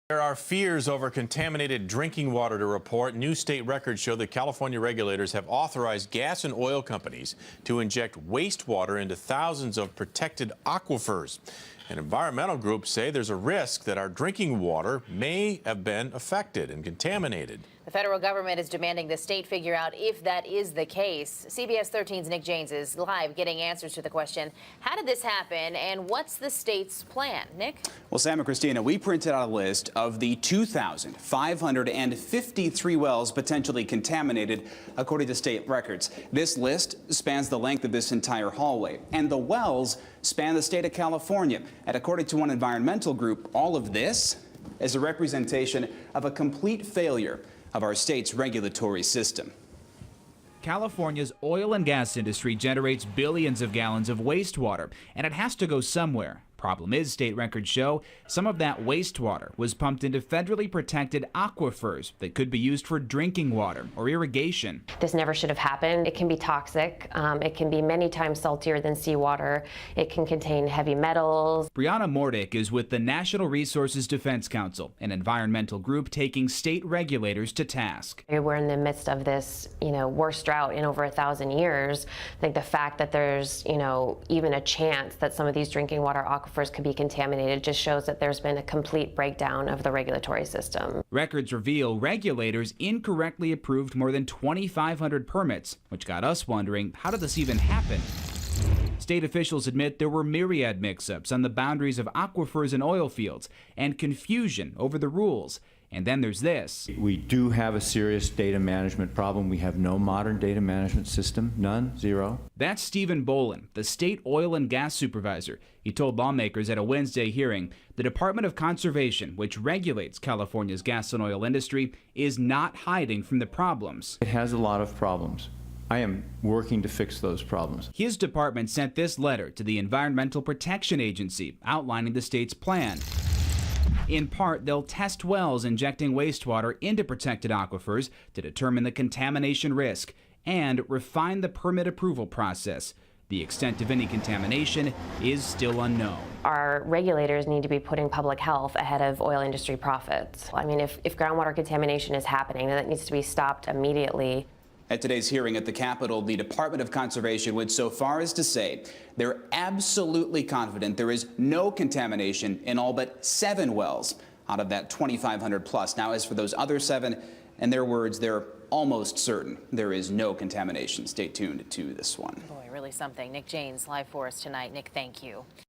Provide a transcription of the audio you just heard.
There are fears over contaminated drinking water to report. New state records show that California regulators have authorized gas and oil companies to inject wastewater into thousands of protected aquifers. And environmental groups say there's a risk that our drinking water may have been affected and contaminated. The federal government is demanding the state figure out if that is the case. CBS 13's Nick James is live getting answers to the question, how did this happen and what's the state's plan? Nick? Well, Sam and Christina, we printed out a list of the 2,553 wells potentially contaminated, according to state records. This list spans the length of this entire hallway, and the wells span the state of California. And according to one environmental group, all of this is a representation of a complete failure of our state's regulatory system. California's oil and gas industry generates billions of gallons of wastewater, and it has to go somewhere. Problem is, state records show some of that wastewater was pumped into federally protected aquifers that could be used for drinking water or irrigation. This never should have happened. It can be toxic. It can be many times saltier than seawater. It can contain heavy metals. Brianna Mordick is with the National Resources Defense Council, an environmental group taking state regulators to task. We're in the midst of this, worst drought in over 1,000 years. I think the fact that there's, even a chance that some of these drinking water aquifers could be contaminated just shows that there's been a complete breakdown of the regulatory system. Records reveal regulators incorrectly approved more than 2,500 permits, which got us wondering, how did this even happen? State officials admit there were myriad mix-ups on the boundaries of aquifers and oil fields and confusion over the rules. And then there's this. We do have a serious data management problem. We have no modern data management system. None. Zero. That's Stephen Bolin, the state oil and gas supervisor. He told lawmakers at a Wednesday hearing the Department of Conservation, which regulates California's gas and oil industry, is not hiding from the problems. It has a lot of problems. I am working to fix those problems. His department sent this letter to the Environmental Protection Agency outlining the state's plan. In part, they'll test wells injecting wastewater into protected aquifers to determine the contamination risk and refine the permit approval process. The extent of any contamination is still unknown. Our regulators need to be putting public health ahead of oil industry profits. I mean, if groundwater contamination is happening, then it needs to be stopped immediately. At today's hearing at the Capitol, the Department of Conservation went so far as to say they're absolutely confident there is no contamination in all but 7 wells out of that 2,500 plus. Now, as for those other 7, in their words, they're almost certain there is no contamination. Stay tuned to this one. Boy, really something. Nick James live for us tonight. Nick, thank you.